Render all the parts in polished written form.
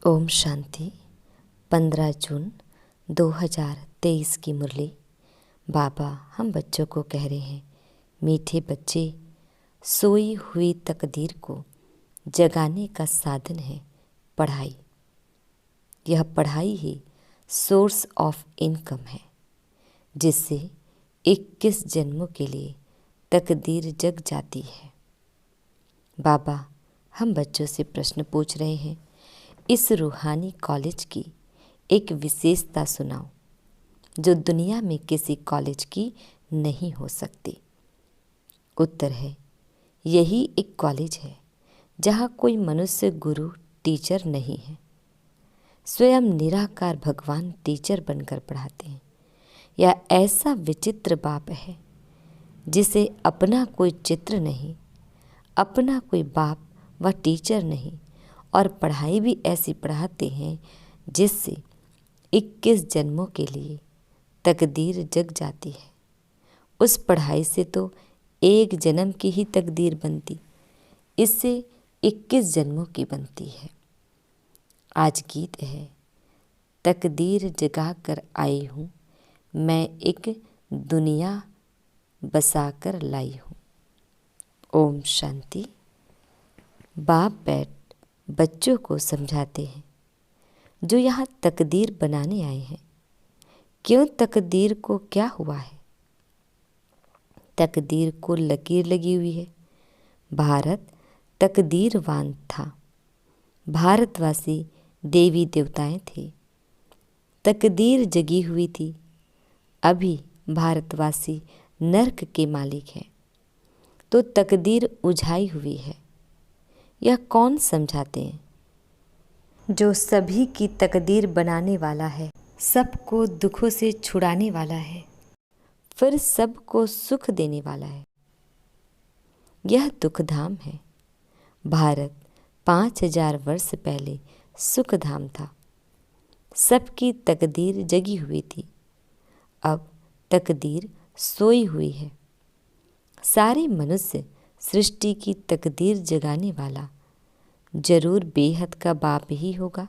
ओम शांति। 15 जून 2023 की मुरली। बाबा हम बच्चों को कह रहे हैं, मीठे बच्चे, सोई हुई तकदीर को जगाने का साधन है पढ़ाई। यह पढ़ाई ही सोर्स ऑफ इनकम है, जिससे 21 जन्मों के लिए तकदीर जग जाती है। बाबा हम बच्चों से प्रश्न पूछ रहे हैं, इस रूहानी कॉलेज की एक विशेषता सुनाओ जो दुनिया में किसी कॉलेज की नहीं हो सकती। उत्तर है, यही एक कॉलेज है जहाँ कोई मनुष्य गुरु टीचर नहीं है। स्वयं निराकार भगवान टीचर बनकर पढ़ाते हैं। यह ऐसा विचित्र बाप है जिसे अपना कोई चित्र नहीं, अपना कोई बाप व टीचर नहीं, और पढ़ाई भी ऐसी पढ़ाते हैं जिससे 21 जन्मों के लिए तकदीर जग जाती है। उस पढ़ाई से तो एक जन्म की ही तकदीर बनती, इससे 21 जन्मों की बनती है। आज गीत है, तकदीर जगा कर आई हूँ, मैं एक दुनिया बसा कर लाई हूँ। ओम शांति। बाप बैठ बच्चों को समझाते हैं जो यहाँ तकदीर बनाने आए हैं। क्यों तकदीर को क्या हुआ है? तकदीर को लकीर लगी हुई है। भारत तकदीरवान था। भारतवासी देवी देवताएं थे। तकदीर जगी हुई थी। अभी भारतवासी नर्क के मालिक हैं, तो तकदीर उझाई हुई है। यह कौन समझाते हैं? जो सभी की तकदीर बनाने वाला है, सबको दुखों से छुड़ाने वाला है, फिर सबको सुख देने वाला है। यह दुखधाम है। भारत 5000 वर्ष पहले सुखधाम था। सबकी तकदीर जगी हुई थी। अब तकदीर सोई हुई है। सारे मनुष्य सृष्टि की तकदीर जगाने वाला जरूर बेहद का बाप ही होगा।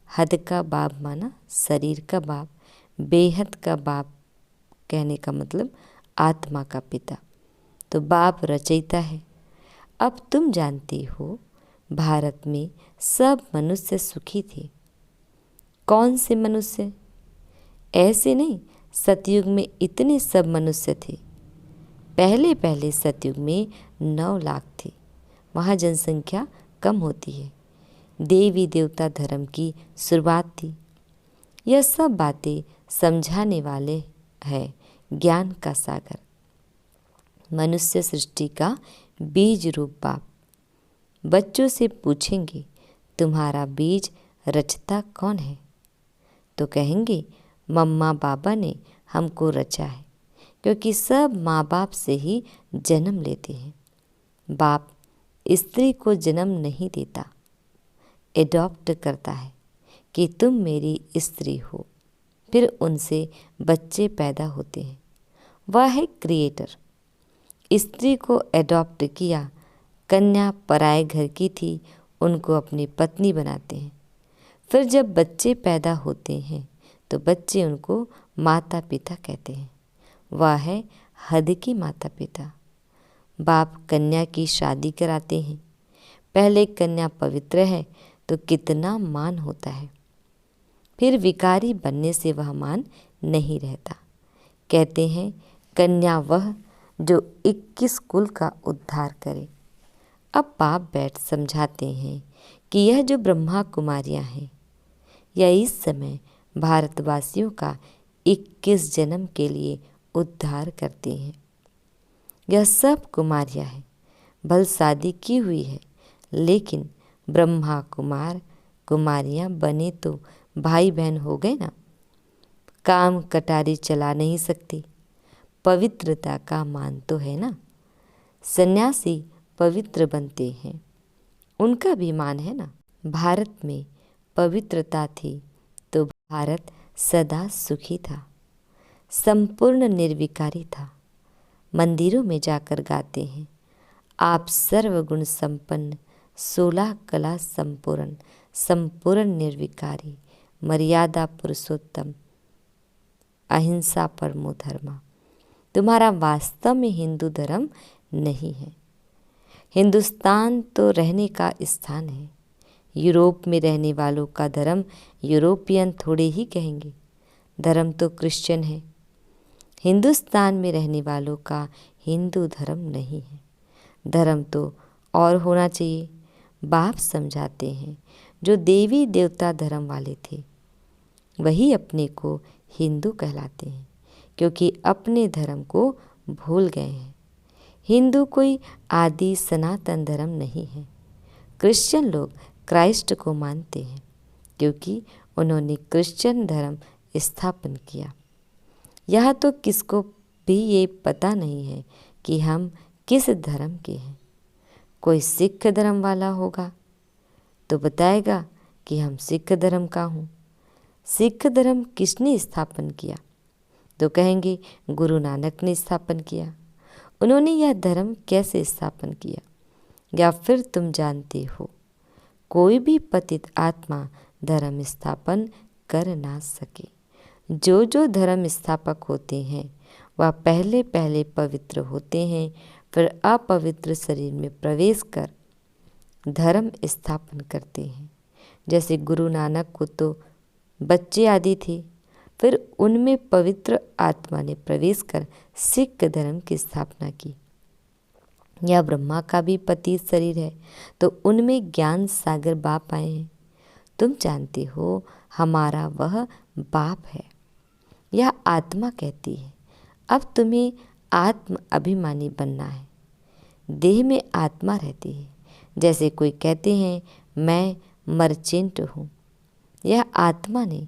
हद का बाप माना शरीर का बाप, बेहद का बाप कहने का मतलब आत्मा का पिता। तो बाप रचयिता है। अब तुम जानती हो, भारत में सब मनुष्य सुखी थे। कौन से मनुष्य? ऐसे नहीं, सतयुग में इतने सब मनुष्य थे। पहले पहले सतयुग में 9 लाख थे। वहाँ जनसंख्या कम होती है। देवी देवता धर्म की शुरुआत थी। यह सब बातें समझाने वाले है ज्ञान का सागर, मनुष्य सृष्टि का बीज रूप बाप। बच्चों से पूछेंगे, तुम्हारा बीज रचता कौन है? तो कहेंगे, मम्मा बाबा ने हमको रचा है, क्योंकि सब माँ बाप से ही जन्म लेते हैं। बाप स्त्री को जन्म नहीं देता, एडॉप्ट करता है कि तुम मेरी स्त्री हो। फिर उनसे बच्चे पैदा होते हैं। वह है क्रिएटर। स्त्री को एडॉप्ट किया, कन्या पराये घर की थी, उनको अपनी पत्नी बनाते हैं। फिर जब बच्चे पैदा होते हैं तो बच्चे उनको माता पिता कहते हैं। वह है हद की माता पिता। बाप कन्या की शादी कराते हैं। पहले कन्या पवित्र है तो कितना मान होता है। फिर विकारी बनने से वह मान नहीं रहता। कहते हैं, कन्या वह जो 21 कुल का उद्धार करे। अब बाप बैठ समझाते हैं कि यह जो ब्रह्मा कुमारियां हैं, यह इस समय भारतवासियों का 21 जन्म के लिए उद्धार करती हैं। यह सब कुमारियां हैं। भल शादी की हुई है, लेकिन ब्रह्मा कुमार कुमारियां बने तो भाई बहन हो गए ना। काम कटारी चला नहीं सकती। पवित्रता का मान तो है ना। सन्यासी पवित्र बनते हैं, उनका भी मान है ना। भारत में पवित्रता थी तो भारत सदा सुखी था, संपूर्ण निर्विकारी था। मंदिरों में जाकर गाते हैं, आप सर्वगुण संपन्न 16 कला संपूर्ण, संपूर्ण निर्विकारी, मर्यादा पुरुषोत्तम, अहिंसा परमो धर्मा। तुम्हारा वास्तव में हिंदू धर्म नहीं है। हिंदुस्तान तो रहने का स्थान है। यूरोप में रहने वालों का धर्म यूरोपियन थोड़े ही कहेंगे, धर्म तो क्रिश्चियन है। हिंदुस्तान में रहने वालों का हिंदू धर्म नहीं है, धर्म तो और होना चाहिए। बाप समझाते हैं जो देवी देवता धर्म वाले थे वही अपने को हिंदू कहलाते हैं, क्योंकि अपने धर्म को भूल गए हैं। हिंदू कोई आदि सनातन धर्म नहीं है। क्रिश्चियन लोग क्राइस्ट को मानते हैं क्योंकि उन्होंने क्रिश्चियन धर्म स्थापन किया। यह तो किसको भी ये पता नहीं है कि हम किस धर्म के हैं। कोई सिख धर्म वाला होगा तो बताएगा कि हम सिख धर्म का हूँ। सिख धर्म किसने स्थापन किया? तो कहेंगे गुरु नानक ने स्थापन किया। उन्होंने यह धर्म कैसे स्थापन किया? या फिर तुम जानते हो, कोई भी पतित आत्मा धर्म स्थापन कर ना सके। जो जो धर्म स्थापक होते हैं वह पहले पहले पवित्र होते हैं, फिर अपवित्र शरीर में प्रवेश कर धर्म स्थापन करते हैं। जैसे गुरु नानक को तो बच्चे आदि थे, फिर उनमें पवित्र आत्मा ने प्रवेश कर सिख धर्म की स्थापना की। यह ब्रह्मा का भी पतित शरीर है तो उनमें ज्ञान सागर बाप आए हैं। तुम जानते हो हमारा वह बाप है। यह आत्मा कहती है अब तुम्हें आत्म अभिमानी बनना है। देह में आत्मा रहती है। जैसे कोई कहते हैं मैं मर्चेंट हूँ, यह आत्मा ने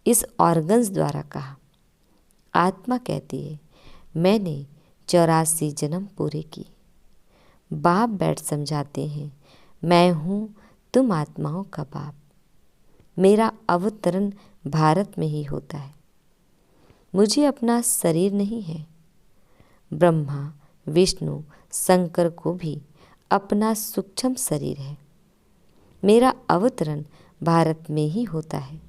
इस ऑर्गन्स द्वारा कहा। आत्मा कहती है मैंने 84 जन्म पूरे किए। बाप बैठ समझाते हैं मैं हूँ तुम आत्माओं का बाप। मेरा अवतरण भारत में ही होता है। मुझे अपना शरीर नहीं है। ब्रह्मा विष्णु शंकर को भी अपना सूक्ष्म शरीर है। मेरा अवतरण भारत में ही होता है।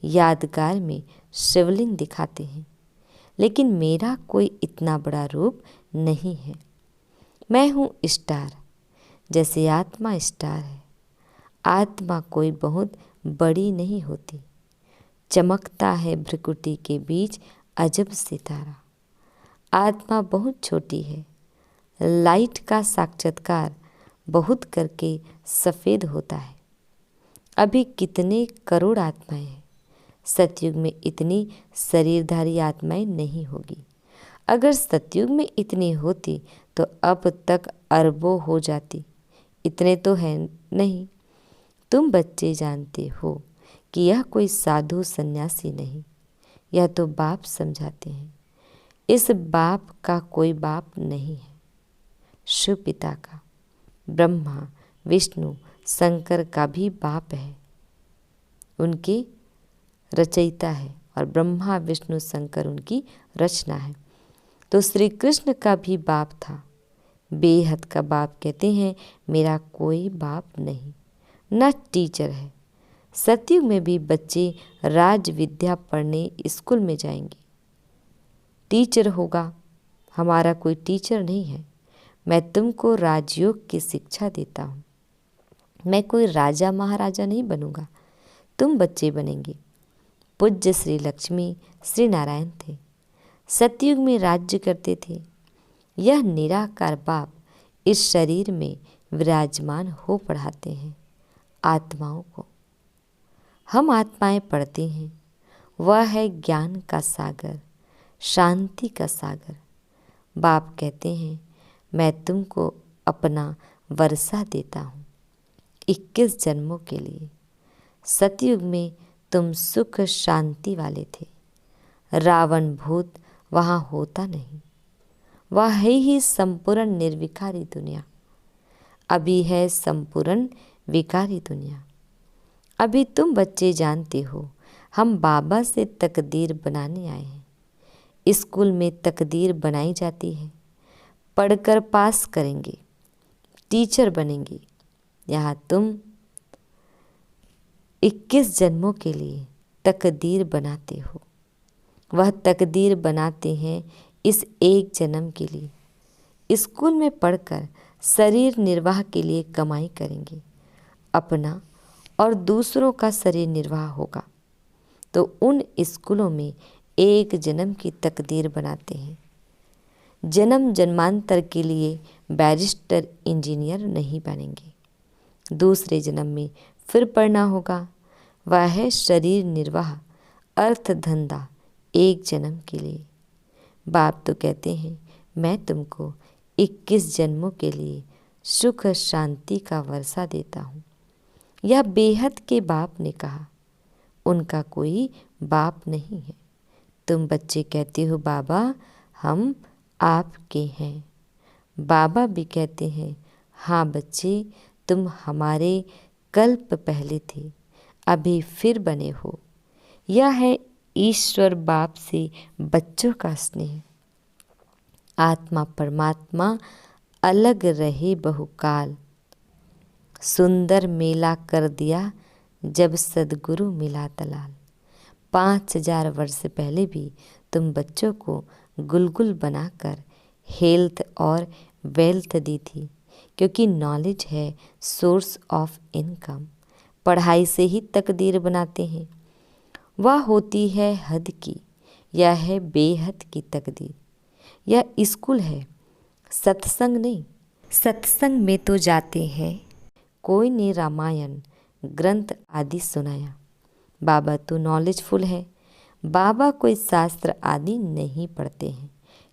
यादगार में शिवलिंग दिखाते हैं, लेकिन मेरा कोई इतना बड़ा रूप नहीं है। मैं हूँ स्टार, जैसे आत्मा स्टार है। आत्मा कोई बहुत बड़ी नहीं होती। चमकता है भ्रिकुटी के बीच अजब सितारा। आत्मा बहुत छोटी है। लाइट का साक्षात्कार बहुत करके सफ़ेद होता है। अभी कितने करोड़ आत्माएं हैं। सतयुग में इतनी शरीरधारी आत्माएं नहीं होगी। अगर सतयुग में इतनी होती तो अब तक अरबों हो जाती। इतने तो है नहीं। तुम बच्चे जानते हो कि यह कोई साधु सन्यासी नहीं, यह तो बाप समझाते हैं। इस बाप का कोई बाप नहीं है। शिव पिता का, ब्रह्मा विष्णु शंकर का भी बाप है। उनके रचयिता है और ब्रह्मा विष्णु शंकर उनकी रचना है। तो श्री कृष्ण का भी बाप था। बेहद का बाप कहते हैं मेरा कोई बाप नहीं, न टीचर है। सतयुग में भी बच्चे राज विद्या पढ़ने स्कूल में जाएंगे। टीचर होगा, हमारा कोई टीचर नहीं है। मैं तुमको राजयोग की शिक्षा देता हूँ। मैं कोई राजा महाराजा नहीं बनूंगा, तुम बच्चे बनेंगे। पूज्य श्री लक्ष्मी श्री नारायण थे। सतयुग में राज्य करते थे। यह निराकार बाप इस शरीर में विराजमान हो पढ़ाते हैं आत्माओं को। हम आत्माएं पढ़ते हैं। वह है ज्ञान का सागर, शांति का सागर। बाप कहते हैं मैं तुमको अपना वर्षा देता हूँ 21 जन्मों के लिए। सतयुग में तुम सुख शांति वाले थे। रावण भूत वहाँ होता नहीं। वह है ही संपूर्ण निर्विकारी दुनिया। अभी है संपूर्ण विकारी दुनिया। अभी तुम बच्चे जानते हो हम बाबा से तकदीर बनाने आए हैं। स्कूल में तकदीर बनाई जाती है। पढ़कर पास करेंगे, टीचर बनेंगे। यहाँ तुम 21 जन्मों के लिए तकदीर बनाते हो। वह तकदीर बनाते हैं इस एक जन्म के लिए। स्कूल में पढ़कर शरीर निर्वाह के लिए कमाई करेंगे, अपना और दूसरों का शरीर निर्वाह होगा। तो उन स्कूलों में एक जन्म की तकदीर बनाते हैं। जन्म जन्मांतर के लिए बैरिस्टर इंजीनियर नहीं बनेंगे। दूसरे जन्म में फिर पढ़ना होगा। वह है शरीर निर्वाह, अर्थ धंधा एक जन्म के लिए। बाप तो कहते हैं मैं तुमको 21 जन्मों के लिए सुख शांति का वर्षा देता हूँ। यह बेहद के बाप ने कहा। उनका कोई बाप नहीं है। तुम बच्चे कहते हो बाबा हम आपके हैं। बाबा भी कहते हैं हाँ बच्चे तुम हमारे कल्प पहले थे, अभी फिर बने हो। यह है ईश्वर बाप से बच्चों का स्नेह। आत्मा परमात्मा अलग रहे बहुकाल, सुंदर मेला कर दिया जब सदगुरु मिला दलाल। 5000 वर्ष पहले भी तुम बच्चों को गुलगुल बनाकर हेल्थ और वेल्थ दी थी, क्योंकि नॉलेज है सोर्स ऑफ इनकम। पढ़ाई से ही तकदीर बनाते हैं। वह होती है हद की, यह है बेहद की तकदीर। यह स्कूल है, सत्संग नहीं। सत्संग में तो जाते हैं, कोई ने रामायण ग्रंथ आदि सुनाया। बाबा तो नॉलेजफुल है। बाबा कोई शास्त्र आदि नहीं पढ़ते हैं।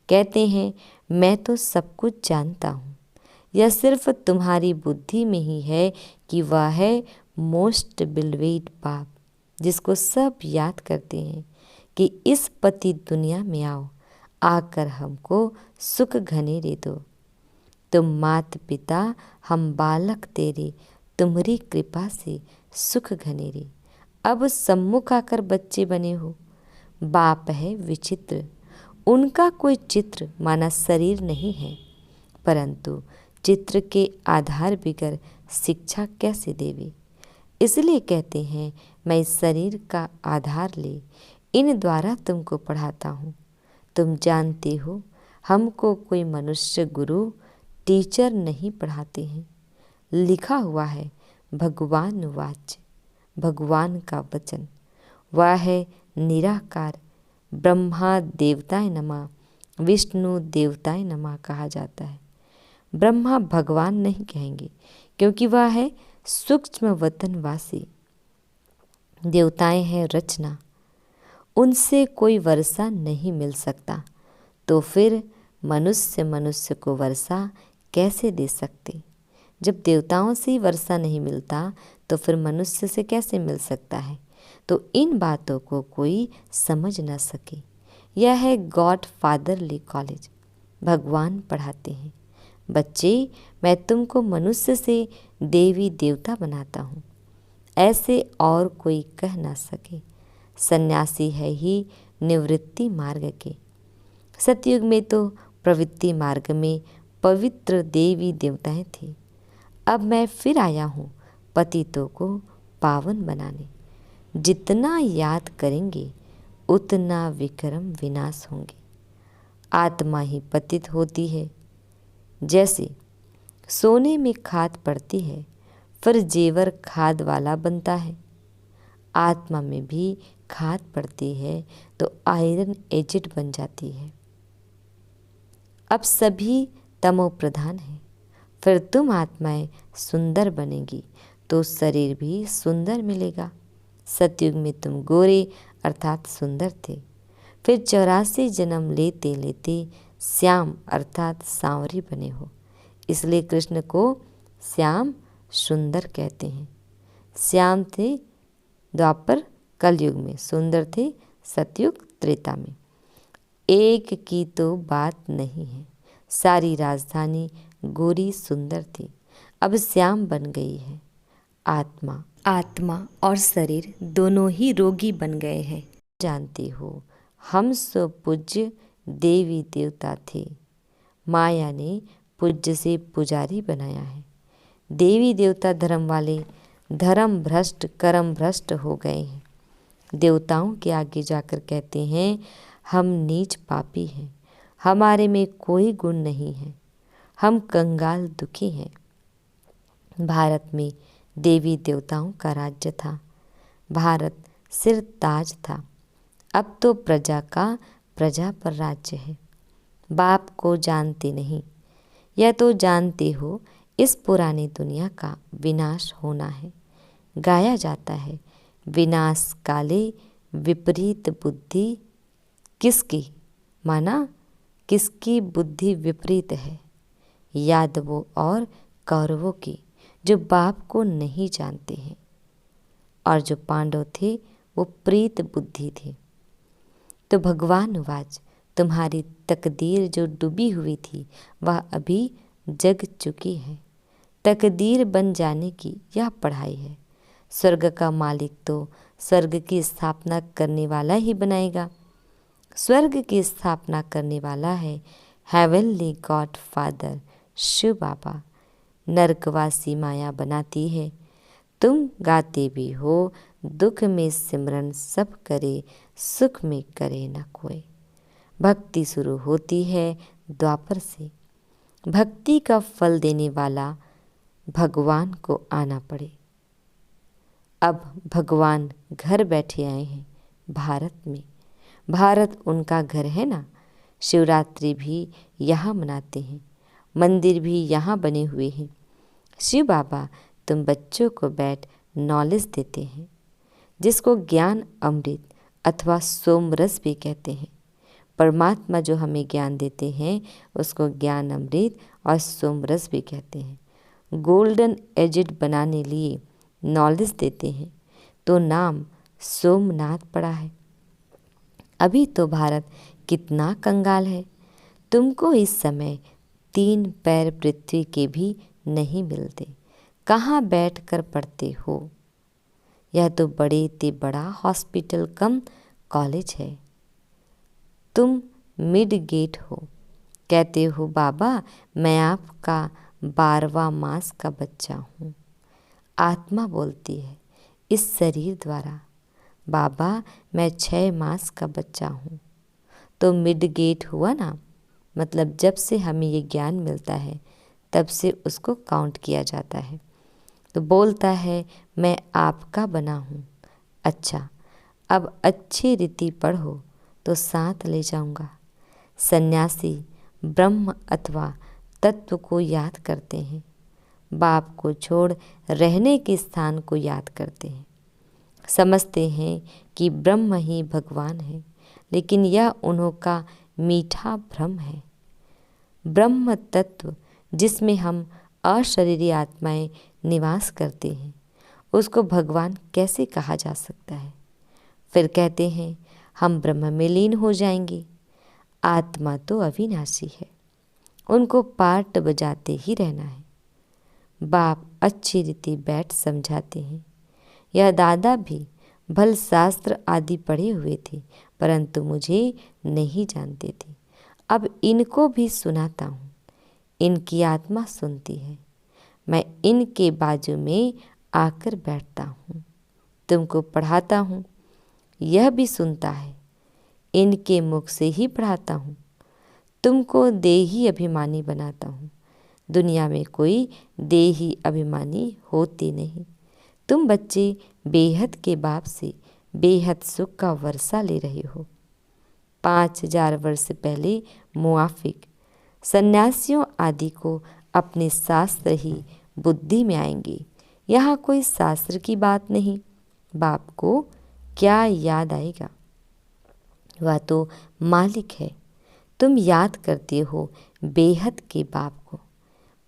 कहते हैं मैं तो सब कुछ जानता हूँ। यह सिर्फ तुम्हारी बुद्धि में ही है कि वह है मोस्ट बिलवेड बाप, जिसको सब याद करते हैं कि इस पति दुनिया में आओ, आकर हमको सुख घनेरे दो। तुम मात पिता हम बालक तेरे, तुम्हारी कृपा से सुख घनेरे। अब सम्मुख आकर बच्चे बने हो। बाप है विचित्र, उनका कोई चित्र माना शरीर नहीं है, परंतु चित्र के आधार बिगर शिक्षा कैसे देवे। इसलिए कहते हैं मैं इस शरीर का आधार ले इन द्वारा तुमको पढ़ाता हूँ। तुम जानते हो हमको कोई मनुष्य गुरु टीचर नहीं पढ़ाते हैं। लिखा हुआ है भगवान वाच, भगवान का वचन। वह है निराकार। ब्रह्मा देवताय नमः, विष्णु देवताय नमः कहा जाता है। ब्रह्मा भगवान नहीं कहेंगे, क्योंकि वह है सूक्ष्म वतनवासी। देवताएं हैं रचना, उनसे कोई वर्षा नहीं मिल सकता। तो फिर मनुष्य को वर्षा कैसे दे सकते। जब देवताओं से ही वर्षा नहीं मिलता तो फिर मनुष्य से कैसे मिल सकता है। तो इन बातों को कोई समझ न सके। यह है गॉड फादरली कॉलेज। भगवान पढ़ाते हैं बच्चे मैं तुमको मनुष्य से देवी देवता बनाता हूँ, ऐसे और कोई कह ना सके। सन्यासी है ही निवृत्ति मार्ग के। सतयुग में तो प्रवृत्ति मार्ग में पवित्र देवी देवताएं थे। अब मैं फिर आया हूँ पतितों को पावन बनाने। जितना याद करेंगे उतना विक्रम विनाश होंगे। आत्मा ही पतित होती है। जैसे सोने में खाद पड़ती है, फिर जेवर खाद वाला बनता है। आत्मा में भी खाद पड़ती है तो आयरन एजेड बन जाती है। अब सभी तमो प्रधान है। फिर तुम आत्माएं सुंदर बनेगी तो शरीर भी सुंदर मिलेगा। सतयुग में तुम गोरे अर्थात सुंदर थे। फिर 84 जन्म लेते लेते श्याम अर्थात सांवरी बने हो। इसलिए कृष्ण को श्याम सुंदर कहते हैं। श्याम थे द्वापर कलयुग में, सुंदर थे सतयुग त्रेता में। एक की तो बात नहीं है, सारी राजधानी गोरी सुंदर थी, अब श्याम बन गई है। आत्मा और शरीर दोनों ही रोगी बन गए हैं। जानते हो हम सो पूज्य देवी देवता थे, माया ने पूज्य से पुजारी बनाया है। देवी देवता धर्म वाले धर्म भ्रष्ट कर्म भ्रष्ट हो गए हैं। देवताओं के आगे जाकर कहते हैं, हम नीच पापी हैं, हमारे में कोई गुण नहीं है, हम कंगाल दुखी हैं। भारत में देवी देवताओं का राज्य था। भारत सिर ताज था। अब तो प्रजा का प्रजा पर राज्य है। बाप को जानते नहीं, यह तो जानते हो इस पुरानी दुनिया का विनाश होना है। गाया जाता है, विनाश काले विपरीत बुद्धि किसकी, माना किसकी बुद्धि विपरीत है, यादवों और कौरवों की, जो बाप को नहीं जानते हैं। और जो पांडव थे वो प्रीत बुद्धि थे। तो भगवान वाच, तुम्हारी तकदीर जो डूबी हुई थी वह अभी जग चुकी है। तकदीर बन जाने की यह पढ़ाई है। स्वर्ग का मालिक तो स्वर्ग की स्थापना करने वाला ही बनाएगा। स्वर्ग की स्थापना करने वाला है हेवनली गॉड फादर शिव बाबा। नरकवासी माया बनाती है। तुम गाते भी हो, दुख में सिमरन सब करे, सुख में करे न कोई। भक्ति शुरू होती है द्वापर से। भक्ति का फल देने वाला भगवान को आना पड़े। अब भगवान घर बैठे आए हैं भारत में। भारत उनका घर है ना। शिवरात्रि भी यहाँ मनाते हैं, मंदिर भी यहाँ बने हुए हैं। शिव बाबा तुम बच्चों को बैठ नॉलेज देते हैं, जिसको ज्ञान अमृत अथवा सोमरस भी कहते हैं। परमात्मा जो हमें ज्ञान देते हैं उसको ज्ञान अमृत और सोमरस भी कहते हैं। गोल्डन एजिड बनाने लिए नॉलेज देते हैं तो नाम सोमनाथ पड़ा है। अभी तो भारत कितना कंगाल है। तुमको इस समय 3 पैर पृथ्वी के भी नहीं मिलते। कहाँ बैठकर पढ़ते हो? यह तो बड़े ते बड़ा हॉस्पिटल कम कॉलेज है। तुम मिड गेट हो। कहते हो बाबा मैं आपका 12वां मास का बच्चा हूँ। आत्मा बोलती है इस शरीर द्वारा, बाबा मैं 6 मास का बच्चा हूँ। तो मिड गेट हुआ ना, मतलब जब से हमें ये ज्ञान मिलता है तब से उसको काउंट किया जाता है। तो बोलता है मैं आपका बना हूँ। अच्छा, अब अच्छी रीति पढ़ो तो साथ ले जाऊँगा। सन्यासी ब्रह्म अथवा तत्व को याद करते हैं, बाप को छोड़ रहने के स्थान को याद करते हैं। समझते हैं कि ब्रह्म ही भगवान है, लेकिन यह उन्हों का मीठा भ्रम है। ब्रह्म तत्व जिसमें हम अशरीरी आत्माएं निवास करते हैं उसको भगवान कैसे कहा जा सकता है? फिर कहते हैं हम ब्रह्म में लीन हो जाएंगे। आत्मा तो अविनाशी है, उनको पार्ट बजाते ही रहना है। बाप अच्छी रीति बैठ समझाते हैं। यह दादा भी भल शास्त्र आदि पढ़े हुए थे, परंतु मुझे नहीं जानते थे। अब इनको भी सुनाता हूँ, इनकी आत्मा सुनती है। मैं इनके बाजू में आकर बैठता हूँ, तुमको पढ़ाता हूँ, यह भी सुनता है। इनके मुख से ही पढ़ाता हूँ, तुमको देही अभिमानी बनाता हूँ। दुनिया में कोई देही अभिमानी होते नहीं। तुम बच्चे बेहद के बाप से बेहद सुख का वर्षा ले रहे हो। 5000 वर्ष पहले मुआफिक सन्यासियों आदि को अपने शास्त्र ही बुद्धि में आएंगे। यहाँ कोई शास्त्र की बात नहीं। बाप को क्या याद आएगा? वह तो मालिक है। तुम याद करते हो बेहद के बाप को।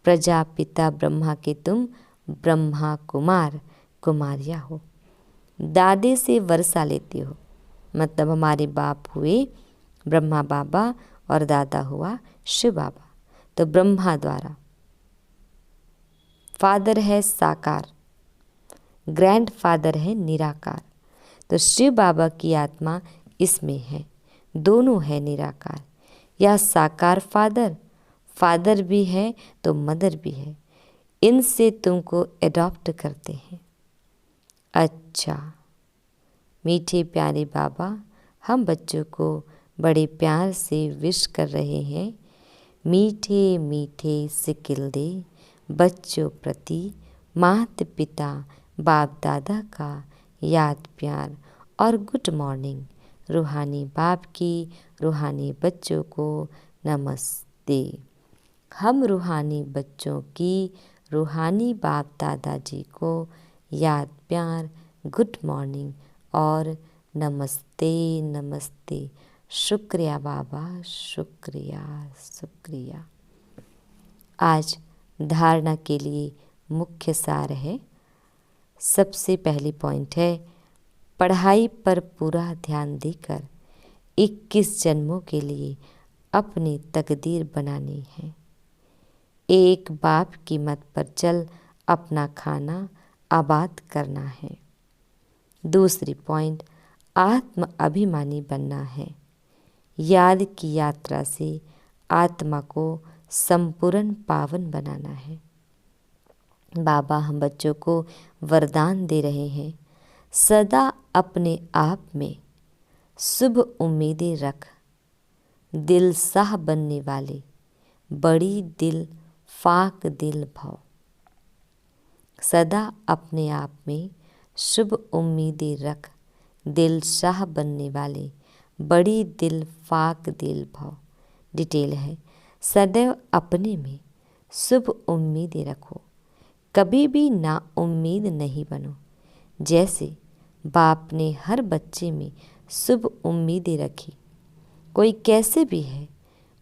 प्रजापिता ब्रह्मा के तुम ब्रह्मा कुमार कुमारिया हो। दादे से वर्षा लेते हो, मतलब हमारे बाप हुए ब्रह्मा बाबा और दादा हुआ शिव बाबा। तो ब्रह्मा द्वारा फादर है साकार, ग्रैंड फादर है निराकार। तो शिव बाबा की आत्मा इसमें है, दोनों है निराकार। यह साकार फादर भी है तो मदर भी है। इनसे तुमको एडॉप्ट करते हैं। अच्छा, मीठे प्यारे बाबा, हम बच्चों को बड़े प्यार से विश कर रहे हैं। मीठे मीठे सिकिल दे बच्चों प्रति माता पिता बाप दादा का याद प्यार और गुड मॉर्निंग। रूहानी बाप की रूहानी बच्चों को नमस्ते। हम रूहानी बच्चों की रूहानी बाप दादाजी को याद प्यार, गुड मॉर्निंग और नमस्ते नमस्ते। शुक्रिया बाबा, शुक्रिया शुक्रिया। आज धारणा के लिए मुख्य सार है। सबसे पहली पॉइंट है, पढ़ाई पर पूरा ध्यान देकर 21 जन्मों के लिए अपनी तकदीर बनानी है। एक बाप की मत पर चल अपना खाना आबाद करना है। दूसरी पॉइंट, आत्म अभिमानी बनना है। याद की यात्रा से आत्मा को संपूर्ण पावन बनाना है। बाबा हम बच्चों को वरदान दे रहे हैं, सदा अपने आप में शुभ उम्मीदें रख। दिल साह बनने वाले बड़ी दिल फाक दिल भव। सदा अपने आप में शुभ उम्मीदें रख। दिल शाह बनने वाले बड़ी दिल फाक दिल भव। डिटेल है, सदैव अपने में शुभ उम्मीदें रखो, कभी भी ना उम्मीद नहीं बनो। जैसे बाप ने हर बच्चे में शुभ उम्मीदें रखी। कोई कैसे भी है,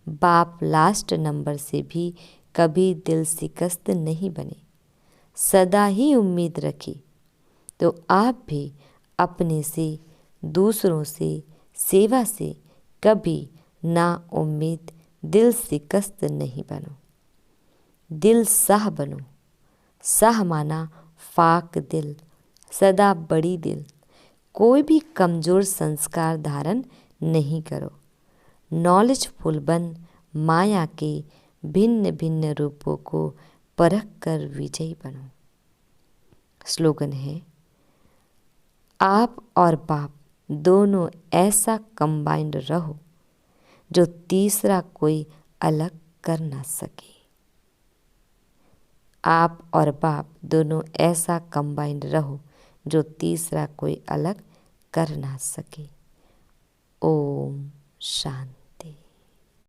बाप लास्ट नंबर से भी कभी दिल शिकस्त नहीं बने, सदा ही उम्मीद रखी। तो आप भी अपने से, दूसरों से, सेवा से कभी ना उम्मीद, दिल शिकस्त नहीं बनो। दिल साह बनो। साह माना फाक दिल, सदा बड़ी दिल। कोई भी कमज़ोर संस्कार धारण नहीं करो। नॉलेजफुल बन, माया के भिन्न भिन्न रूपों को परख कर विजयी बनो। स्लोगन है, आप और बाप दोनों ऐसा कंबाइंड रहो जो तीसरा कोई अलग कर ना सके। आप और बाप दोनों ऐसा कंबाइंड रहो जो तीसरा कोई अलग कर ना सके। ओम शांति।